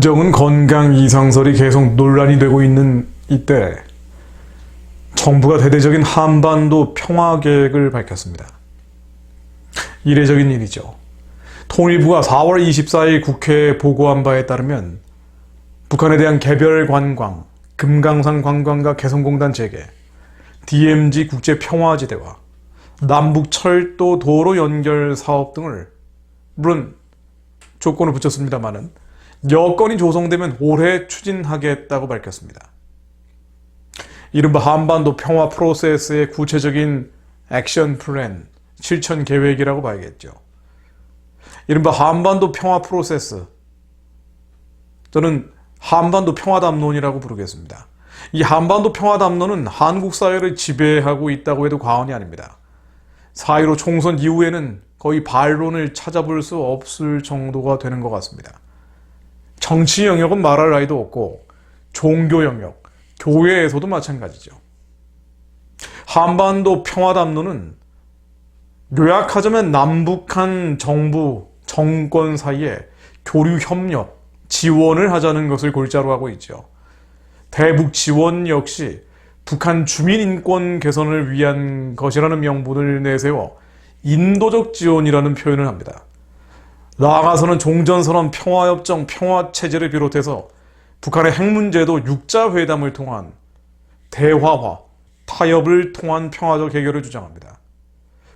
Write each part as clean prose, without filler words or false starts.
김정은 건강 이상설이 계속 논란이 되고 있는 이때 정부가 대대적인 한반도 평화 계획을 밝혔습니다. 이례적인 일이죠. 통일부가 4월 24일 국회에 보고한 바에 따르면 북한에 대한 개별 관광, 금강산 관광과 개성공단 재개, DMZ 국제평화지대와 남북 철도 도로 연결 사업 등을 물론 조건을 붙였습니다마는 여건이 조성되면 올해 추진하겠다고 밝혔습니다. 이른바 한반도 평화 프로세스의 구체적인 액션 플랜, 실천 계획이라고 봐야겠죠. 이른바 한반도 평화 프로세스, 저는 한반도 평화담론이라고 부르겠습니다. 이 한반도 평화담론은 한국 사회를 지배하고 있다고 해도 과언이 아닙니다. 4.15 총선 이후에는 거의 반론을 찾아볼 수 없을 정도가 되는 것 같습니다. 정치 영역은 말할 나위도 없고 종교 영역, 교회에서도 마찬가지죠. 한반도 평화담론은 요약하자면 남북한 정부, 정권 사이에 교류 협력, 지원을 하자는 것을 골자로 하고 있죠. 대북 지원 역시 북한 주민 인권 개선을 위한 것이라는 명분을 내세워 인도적 지원이라는 표현을 합니다. 나아가서는 종전선언, 평화협정, 평화체제를 비롯해서 북한의 핵 문제도 육자회담을 통한 대화와 타협을 통한 평화적 해결을 주장합니다.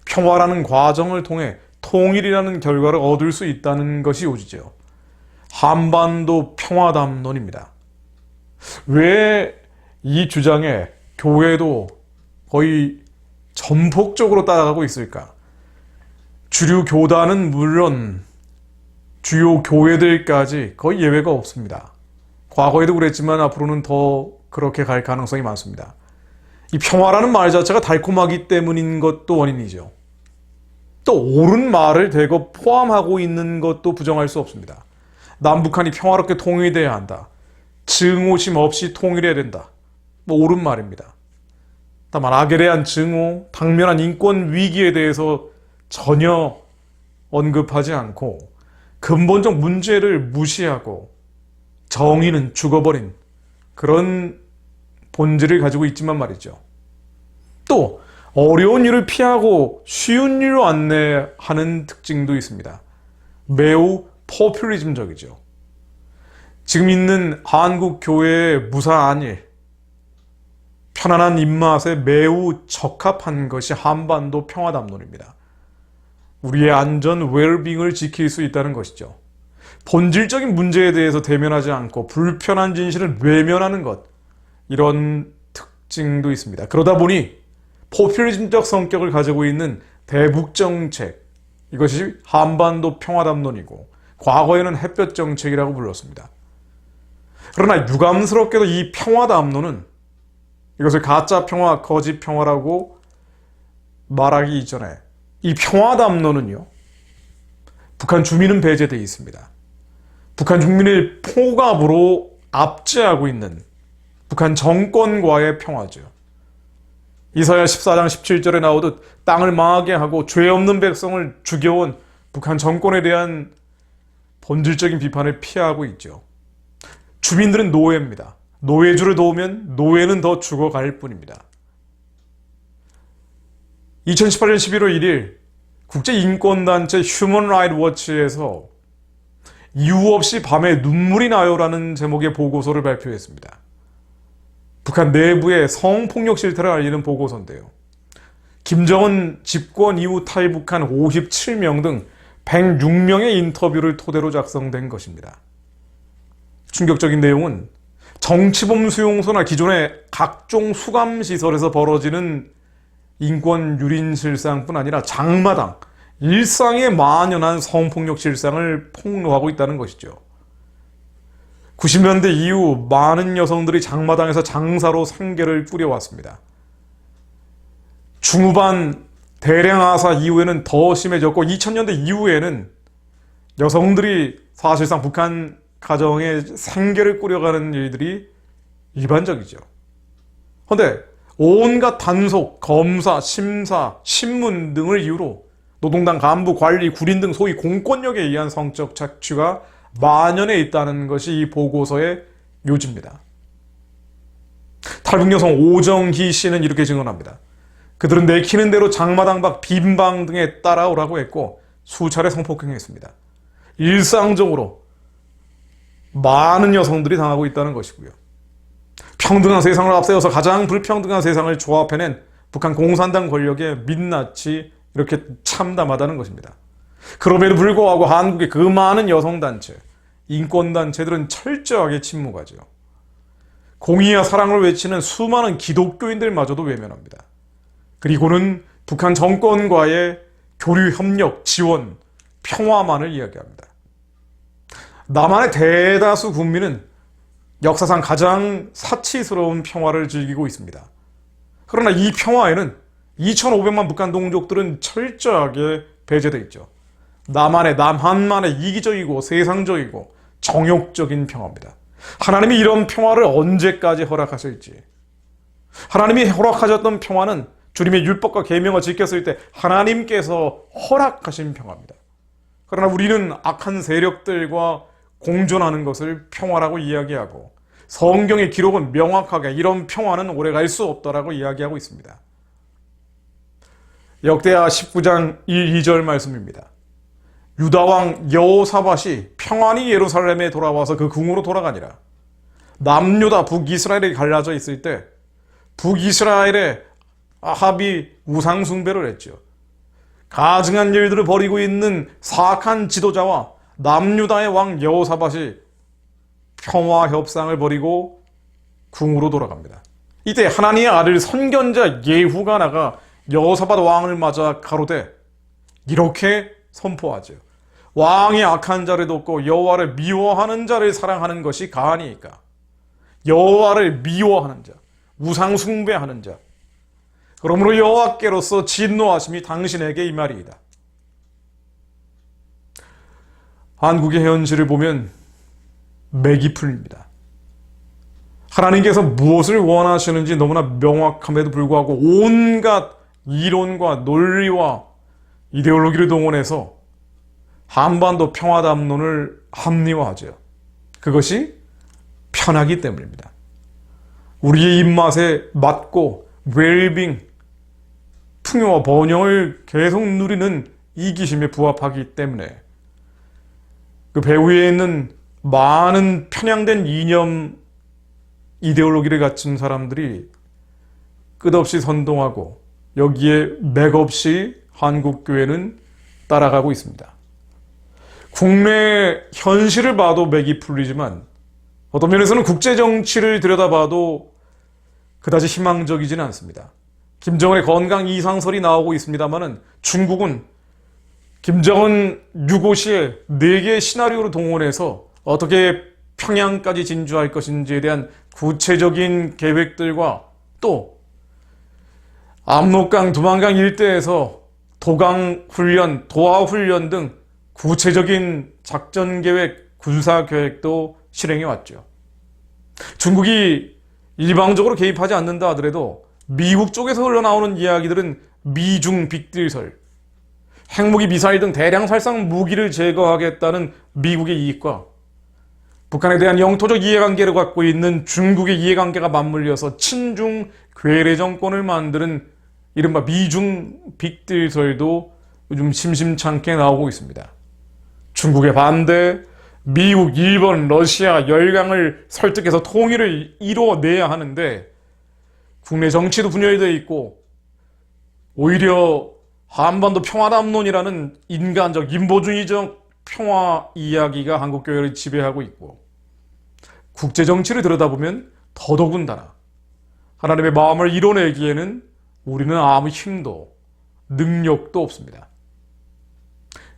평화라는 과정을 통해 통일이라는 결과를 얻을 수 있다는 것이 요지죠. 한반도 평화담론입니다. 왜 이 주장에 교회도 거의 전폭적으로 따라가고 있을까? 주류 교단은 물론 주요 교회들까지 거의 예외가 없습니다. 과거에도 그랬지만 앞으로는 더 그렇게 갈 가능성이 많습니다. 이 평화라는 말 자체가 달콤하기 때문인 것도 원인이죠. 또 옳은 말을 대거 포함하고 있는 것도 부정할 수 없습니다. 남북한이 평화롭게 통일돼야 한다. 증오심 없이 통일해야 된다. 옳은 말입니다. 다만 악에 대한 증오, 당면한 인권 위기에 대해서 전혀 언급하지 않고 근본적 문제를 무시하고 정의는 죽어버린 그런 본질을 가지고 있지만 말이죠. 또 어려운 일을 피하고 쉬운 일로 안내하는 특징도 있습니다. 매우 포퓰리즘적이죠. 지금 있는 한국 교회의 무사한 일, 편안한 입맛에 매우 적합한 것이 한반도 평화담론입니다. 우리의 안전, 웰빙을 지킬 수 있다는 것이죠. 본질적인 문제에 대해서 대면하지 않고 불편한 진실을 외면하는 것, 이런 특징도 있습니다. 그러다 보니 포퓰리즘적 성격을 가지고 있는 대북정책, 이것이 한반도 평화담론이고 과거에는 햇볕정책이라고 불렀습니다. 그러나 유감스럽게도 이 평화담론은 이것을 가짜 평화, 거짓 평화라고 말하기 이전에 이 평화담론은요, 북한 주민은 배제되어 있습니다. 북한 주민을 포갑으로 압제하고 있는 북한 정권과의 평화죠. 이사야 14장 17절에 나오듯 땅을 망하게 하고 죄 없는 백성을 죽여온 북한 정권에 대한 본질적인 비판을 피하고 있죠. 주민들은 노예입니다. 노예주를 도우면 노예는 더 죽어갈 뿐입니다. 2018년 11월 1일 국제인권단체 휴먼 라이트 워치에서 이유 없이 밤에 눈물이 나요라는 제목의 보고서를 발표했습니다. 북한 내부의 성폭력 실태를 알리는 보고서인데요. 김정은 집권 이후 탈북한 57명 등 106명의 인터뷰를 토대로 작성된 것입니다. 충격적인 내용은 정치범 수용소나 기존의 각종 수감시설에서 벌어지는 인권 유린 실상뿐 아니라 장마당, 일상에 만연한 성폭력 실상을 폭로하고 있다는 것이죠. 90년대 이후 많은 여성들이 장마당에서 장사로 생계를 꾸려왔습니다. 중후반 대량 하사 이후에는 더 심해졌고 2000년대 이후에는 여성들이 사실상 북한 가정에 생계를 꾸려가는 일들이 일반적이죠. 그런데 온갖 단속, 검사, 심사, 신문 등을 이유로 노동당 간부, 관리, 군인 등 소위 공권력에 의한 성적 착취가 만연해 있다는 것이 이 보고서의 요지입니다. 탈북 여성 오정희 씨는 이렇게 증언합니다. 그들은 내키는 대로 장마당 밖 빈방 등에 따라오라고 했고 수차례 성폭행했습니다. 일상적으로 많은 여성들이 당하고 있다는 것이고요. 평등한 세상을 앞세워서 가장 불평등한 세상을 조합해낸 북한 공산당 권력의 민낯이 이렇게 참담하다는 것입니다. 그럼에도 불구하고 한국의 그 많은 여성단체, 인권단체들은 철저하게 침묵하죠. 공의와 사랑을 외치는 수많은 기독교인들마저도 외면합니다. 그리고는 북한 정권과의 교류, 협력, 지원, 평화만을 이야기합니다. 남한의 대다수 국민은 역사상 가장 사치스러운 평화를 즐기고 있습니다. 그러나 이 평화에는 2,500만 북한 동족들은 철저하게 배제되어 있죠. 남한만의 이기적이고 세상적이고 정욕적인 평화입니다. 하나님이 이런 평화를 언제까지 허락하실지, 하나님이 허락하셨던 평화는 주님의 율법과 계명을 지켰을 때 하나님께서 허락하신 평화입니다. 그러나 우리는 악한 세력들과 공존하는 것을 평화라고 이야기하고 성경의 기록은 명확하게 이런 평화는 오래갈 수 없다라고 이야기하고 있습니다. 역대하 19장 1, 2절 말씀입니다. 유다왕 여호사밧이 평안히 예루살렘에 돌아와서 그 궁으로 돌아가니라. 남유다 북이스라엘이 갈라져 있을 때 북이스라엘의 아합이 우상숭배를 했죠. 가증한 일들을 벌이고 있는 사악한 지도자와 남유다의 왕 여호사밧이 평화 협상을 벌이고 궁으로 돌아갑니다. 이때 하나님의 아들 선견자 예후가 나가 여호사밧 왕을 맞아 가로되 이렇게 선포하죠. 왕이 악한 자를 돕고 여호와를 미워하는 자를 사랑하는 것이 가하니이까. 여호와를 미워하는 자, 우상 숭배하는 자, 그러므로 여호와께로서 진노하심이 당신에게 임하리이다. 한국의 현실을 보면 맥이 풀립니다. 하나님께서 무엇을 원하시는지 너무나 명확함에도 불구하고 온갖 이론과 논리와 이데올로기를 동원해서 한반도 평화담론을 합리화하죠. 그것이 편하기 때문입니다. 우리의 입맛에 맞고 웰빙, 풍요와 번영을 계속 누리는 이기심에 부합하기 때문에 그 배후에 있는 많은 편향된 이념, 이데올로기를 갖춘 사람들이 끝없이 선동하고 여기에 맥없이 한국교회는 따라가고 있습니다. 국내 현실을 봐도 맥이 풀리지만 어떤 면에서는 국제정치를 들여다봐도 그다지 희망적이지는 않습니다. 김정은의 건강 이상설이 나오고 있습니다만 중국은 김정은 유고 시에 4개의 시나리오를 동원해서 어떻게 평양까지 진주할 것인지에 대한 구체적인 계획들과 또 압록강, 두만강 일대에서 도강 훈련, 도하 훈련 등 구체적인 작전 계획, 군사 계획도 실행해 왔죠. 중국이 일방적으로 개입하지 않는다 하더라도 미국 쪽에서 흘러나오는 이야기들은 미중 빅딜설, 핵무기, 미사일 등 대량 살상 무기를 제거하겠다는 미국의 이익과 북한에 대한 영토적 이해관계를 갖고 있는 중국의 이해관계가 맞물려서 친중 괴뢰 정권을 만드는 이른바 미중 빅딜설도 요즘 심심찮게 나오고 있습니다. 중국의 반대, 미국, 일본, 러시아, 열강을 설득해서 통일을 이뤄내야 하는데 국내 정치도 분열되어 있고 오히려 한반도 평화담론이라는 인간적, 인보주의적 평화 이야기가 한국교회를 지배하고 있고 국제정치를 들여다보면 더더군다나 하나님의 마음을 이뤄내기에는 우리는 아무 힘도 능력도 없습니다.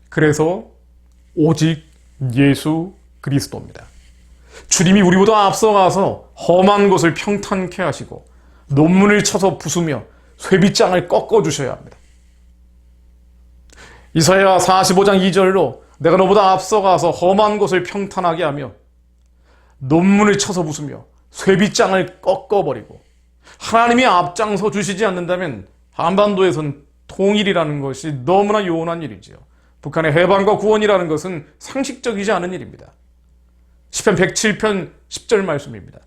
그래서 오직 예수 그리스도입니다. 주님이 우리보다 앞서가서 험한 것을 평탄케 하시고 논문을 쳐서 부수며 쇠빗장을 꺾어주셔야 합니다. 이사야 45장 2절로 내가 너보다 앞서가서 험한 것을 평탄하게 하며 논문을 쳐서 부수며 쇠빗장을 꺾어버리고 하나님이 앞장서 주시지 않는다면 한반도에선 통일이라는 것이 너무나 요원한 일이지요. 북한의 해방과 구원이라는 것은 상식적이지 않은 일입니다. 시편 107편 10절 말씀입니다.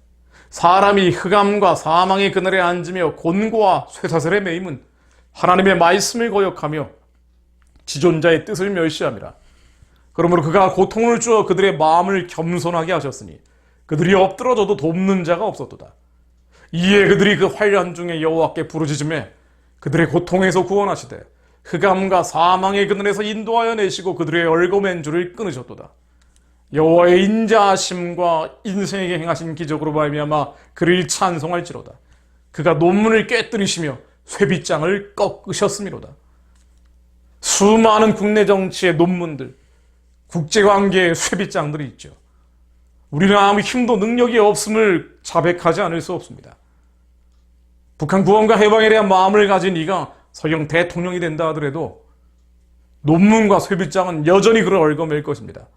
사람이 흑암과 사망의 그늘에 앉으며 곤고와 쇠사슬에 매임은 하나님의 말씀을 거역하며 지존자의 뜻을 멸시함이라. 그러므로 그가 고통을 주어 그들의 마음을 겸손하게 하셨으니 그들이 엎드러져도 돕는 자가 없었도다. 이에 그들이 그 환란 중에 여호와께 부르짖으며 그들의 고통에서 구원하시되 흑암과 사망의 그늘에서 인도하여 내시고 그들의 얽어맨 줄을 끊으셨도다. 여호와의 인자하심과 인생에게 행하신 기적으로 말미암아 그를 찬송할지로다. 그가 논문을 깨뜨리시며 쇠빗장을 꺾으셨음이로다. 수많은 국내 정치의 논문들, 국제관계의 쇠빗장들이 있죠. 우리는 아무 힘도 능력이 없음을 자백하지 않을 수 없습니다. 북한 구원과 해방에 대한 마음을 가진 이가 설령 대통령이 된다 하더라도 논문과 쇠빗장은 여전히 그를 얽어맬 것입니다.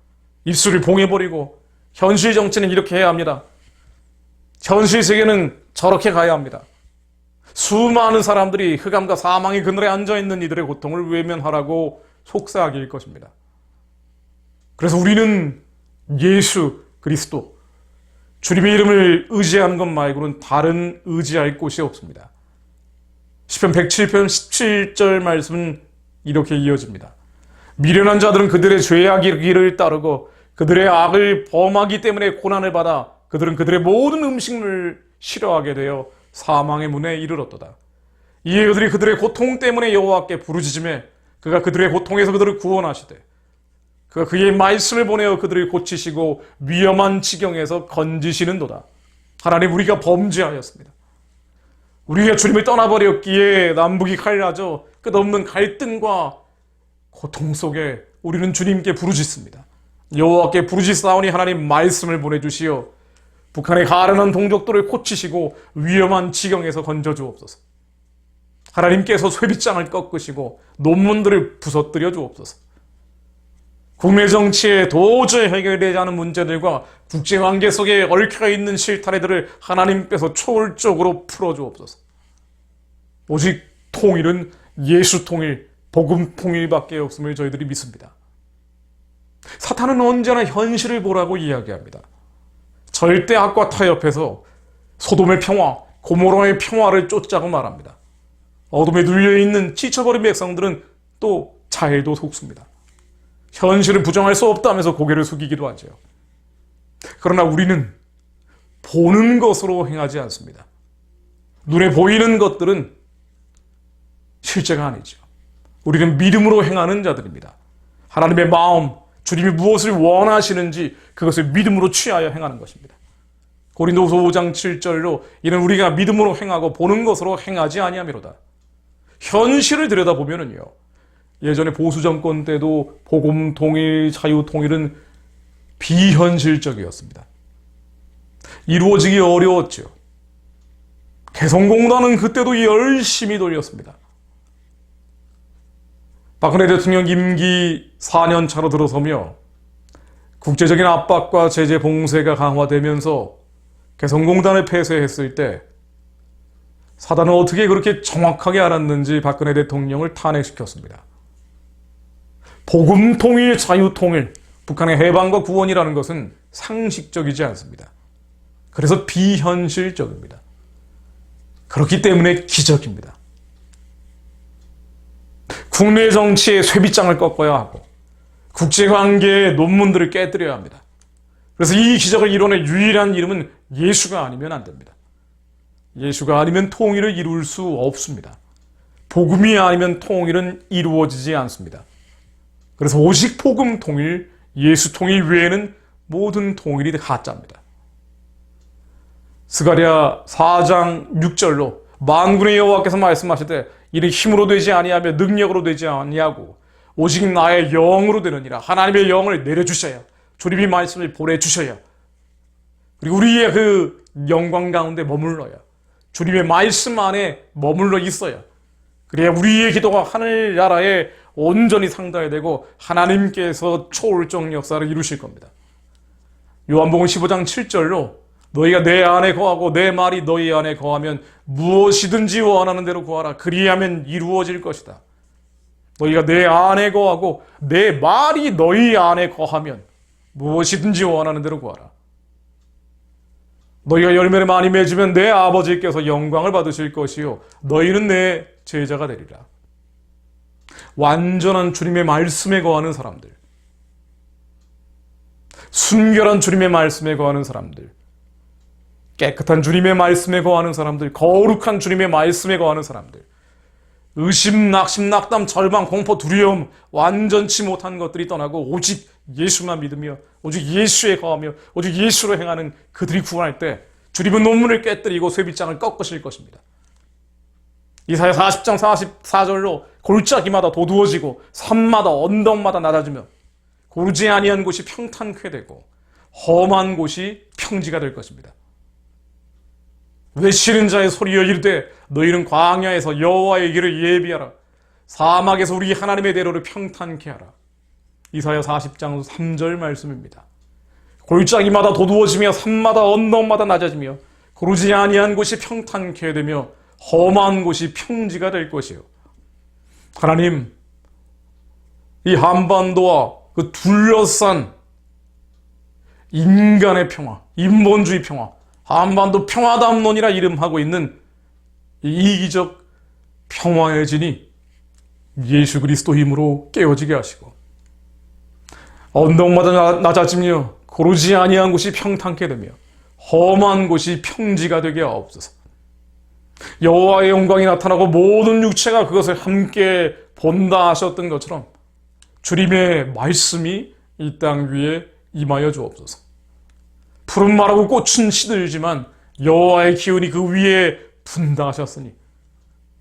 입술을 봉해버리고 현실 정치는 이렇게 해야 합니다. 현실 세계는 저렇게 가야 합니다. 수많은 사람들이 흑암과 사망의 그늘에 앉아있는 이들의 고통을 외면하라고 속삭일 것입니다. 그래서 우리는 예수 그리스도, 주님의 이름을 의지하는 것 말고는 다른 의지할 곳이 없습니다. 시편 107편 17절 말씀은 이렇게 이어집니다. 미련한 자들은 그들의 죄악의 길을 따르고 그들의 악을 범하기 때문에 고난을 받아 그들은 그들의 모든 음식물을 싫어하게 되어 사망의 문에 이르렀도다. 이에 그들이 그들의 고통 때문에 여호와께 부르짖으며 그가 그들의 고통에서 그들을 구원하시되 그가 그의 말씀을 보내어 그들을 고치시고 위험한 지경에서 건지시는도다. 하나님, 우리가 범죄하였습니다. 우리가 주님을 떠나버렸기에 남북이 갈라져 끝없는 갈등과 고통 속에 우리는 주님께 부르짖습니다. 여호와께 부르짖사오니 하나님 말씀을 보내주시어 북한의 가련한 동족들을 고치시고 위험한 지경에서 건져주옵소서. 하나님께서 쇠빗장을 꺾으시고 논문들을 부서뜨려 주옵소서. 국내 정치에 도저히 해결되지 않은 문제들과 국제관계 속에 얽혀있는 실타래들을 하나님께서 초월적으로 풀어주옵소서. 오직 통일은 예수 통일, 복음 통일밖에 없음을 저희들이 믿습니다. 사탄은 언제나 현실을 보라고 이야기합니다. 절대 악과 타협해서 소돔의 평화, 고모라의 평화를 쫓자고 말합니다. 어둠에 눌려있는 지쳐버린 백성들은 또 자해도 속습니다. 현실을 부정할 수 없다면서 고개를 숙이기도 하죠. 그러나 우리는 보는 것으로 행하지 않습니다. 눈에 보이는 것들은 실제가 아니죠. 우리는 믿음으로 행하는 자들입니다. 하나님의 마음, 주님이 무엇을 원하시는지 그것을 믿음으로 취하여 행하는 것입니다. 고린도후서 5장 7절로 이는 우리가 믿음으로 행하고 보는 것으로 행하지 아니하미로다. 현실을 들여다보면은요, 예전에 보수 정권 때도 복음 통일, 자유 통일은 비현실적이었습니다. 이루어지기 어려웠죠. 개성공단은 그때도 열심히 돌렸습니다. 박근혜 대통령 임기 4년 차로 들어서며 국제적인 압박과 제재 봉쇄가 강화되면서 개성공단을 폐쇄했을 때 사단은 어떻게 그렇게 정확하게 알았는지 박근혜 대통령을 탄핵시켰습니다. 복음 통일, 자유 통일, 북한의 해방과 구원이라는 것은 상식적이지 않습니다. 그래서 비현실적입니다. 그렇기 때문에 기적입니다. 국내 정치의 쇠빗장을 꺾어야 하고 국제관계의 논문들을 깨뜨려야 합니다. 그래서 이 기적을 이뤄낼 유일한 이름은 예수가 아니면 안 됩니다. 예수가 아니면 통일을 이룰 수 없습니다. 복음이 아니면 통일은 이루어지지 않습니다. 그래서 오직 복음 통일, 예수 통일 외에는 모든 통일이 가짜입니다. 스가랴 4장 6절로 만군의 여호와께서 말씀하시되 이는 힘으로 되지 아니하며 능력으로 되지 아니하고 오직 나의 영으로 되느니라. 하나님의 영을 내려주셔야, 주님이 말씀을 보내주셔야, 그리고 우리의 그 영광 가운데 머물러야, 주님의 말씀 안에 머물러 있어야, 그래야 우리의 기도가 하늘나라에 온전히 상달이 되고 하나님께서 초월적 역사를 이루실 겁니다. 요한복음 15장 7절로 너희가 내 안에 거하고 내 말이 너희 안에 거하면 무엇이든지 원하는 대로 구하라. 그리하면 이루어질 것이다. 너희가 내 안에 거하고 내 말이 너희 안에 거하면 무엇이든지 원하는 대로 구하라. 너희가 열매를 많이 맺으면 내 아버지께서 영광을 받으실 것이요 너희는 내 제자가 되리라. 완전한 주님의 말씀에 거하는 사람들, 순결한 주님의 말씀에 거하는 사람들, 깨끗한 주님의 말씀에 거하는 사람들, 거룩한 주님의 말씀에 거하는 사람들, 의심, 낙심, 낙담, 절망, 공포, 두려움 완전치 못한 것들이 떠나고 오직 예수만 믿으며 오직 예수에 거하며 오직 예수로 행하는 그들이 구원할 때 주님은 논문을 깨뜨리고 쇠빗장을 꺾으실 것입니다. 이사야 40장 44절로 골짜기마다 도두어지고 산마다 언덕마다 낮아지며 고르지 아니한 곳이 평탄케 되고 험한 곳이 평지가 될 것입니다. 외치는 자의 소리여 이르되 너희는 광야에서 여호와의 길을 예비하라. 사막에서 우리 하나님의 대로를 평탄케 하라. 이사야 40장 3절 말씀입니다. 골짜기마다 도두어지며 산마다 언덕마다 낮아지며 고르지 아니한 곳이 평탄케 되며 험한 곳이 평지가 될 것이요. 하나님, 이 한반도와 그 둘러싼 인간의 평화, 인본주의 평화, 한반도 평화담론이라 이름하고 있는 이 이기적 평화의 진이 예수 그리스도 힘으로 깨어지게 하시고 언덕마다 낮아지며 고르지 아니한 곳이 평탄케 되며 험한 곳이 평지가 되게 하옵소서. 여호와의 영광이 나타나고 모든 육체가 그것을 함께 본다 하셨던 것처럼 주님의 말씀이 이 땅 위에 임하여 주옵소서. 푸른 말하고 꽃은 시들지만 여호와의 기운이 그 위에 분다 하셨으니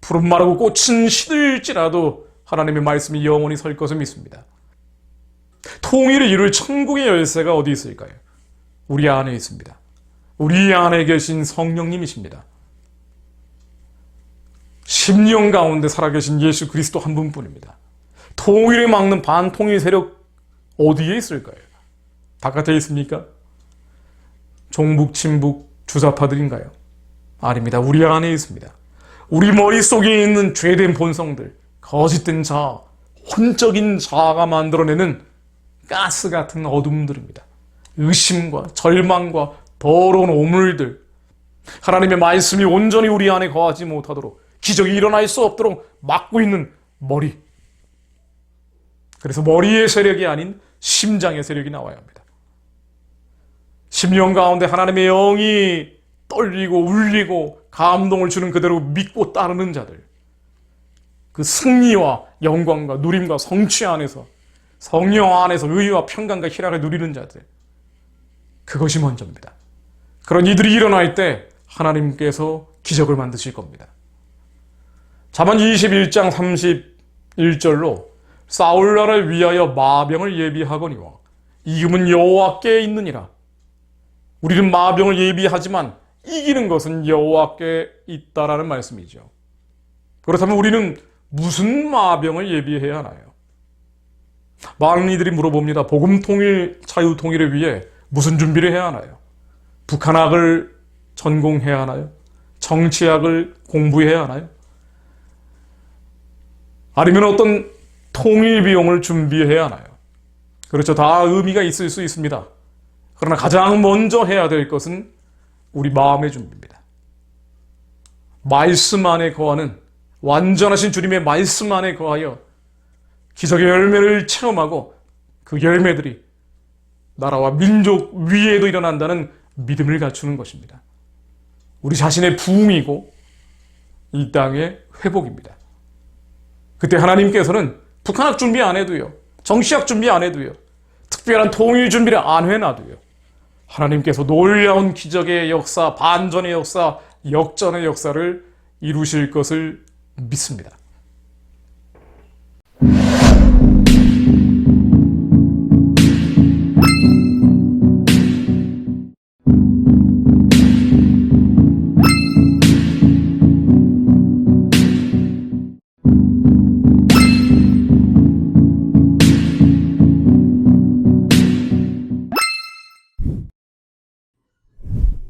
푸른 말하고 꽃은 시들지라도 하나님의 말씀이 영원히 설 것을 믿습니다. 통일을 이룰 천국의 열쇠가 어디 있을까요? 우리 안에 있습니다. 우리 안에 계신 성령님이십니다. 심령 가운데 살아계신 예수 그리스도 한 분뿐입니다. 통일을 막는 반통일 세력 어디에 있을까요? 바깥에 있습니까? 종북, 친북, 주사파들인가요? 아닙니다. 우리 안에 있습니다. 우리 머릿속에 있는 죄된 본성들, 거짓된 자아, 혼적인 자아가 만들어내는 가스 같은 어둠들입니다. 의심과 절망과 더러운 오물들, 하나님의 말씀이 온전히 우리 안에 거하지 못하도록 기적이 일어날 수 없도록 막고 있는 머리. 그래서 머리의 세력이 아닌 심장의 세력이 나와야 합니다. 심령 가운데 하나님의 영이 떨리고 울리고 감동을 주는 그대로 믿고 따르는 자들, 그 승리와 영광과 누림과 성취 안에서 성령 안에서 의와 평강과 희락을 누리는 자들, 그것이 먼저입니다. 그런 이들이 일어날 때 하나님께서 기적을 만드실 겁니다. 잠언 21장 31절로 싸울 날을 위하여 마병을 예비하거니와 이김은 여호와께 있느니라. 우리는 마병을 예비하지만 이기는 것은 여호와께 있다라는 말씀이죠. 그렇다면 우리는 무슨 마병을 예비해야 하나요? 많은 이들이 물어봅니다. 복음 통일, 자유 통일을 위해 무슨 준비를 해야 하나요? 북한학을 전공해야 하나요? 정치학을 공부해야 하나요? 아니면 어떤 통일 비용을 준비해야 하나요? 그렇죠. 다 의미가 있을 수 있습니다. 그러나 가장 먼저 해야 될 것은 우리 마음의 준비입니다. 말씀 안에 거하는 완전하신 주님의 말씀 안에 거하여 기적의 열매를 체험하고 그 열매들이 나라와 민족 위에도 일어난다는 믿음을 갖추는 것입니다. 우리 자신의 부흥이고 이 땅의 회복입니다. 그때 하나님께서는 북한학 준비 안 해도요, 정치학 준비 안 해도요, 특별한 통일 준비를 안 해놔도요, 하나님께서 놀라운 기적의 역사, 반전의 역사, 역전의 역사를 이루실 것을 믿습니다.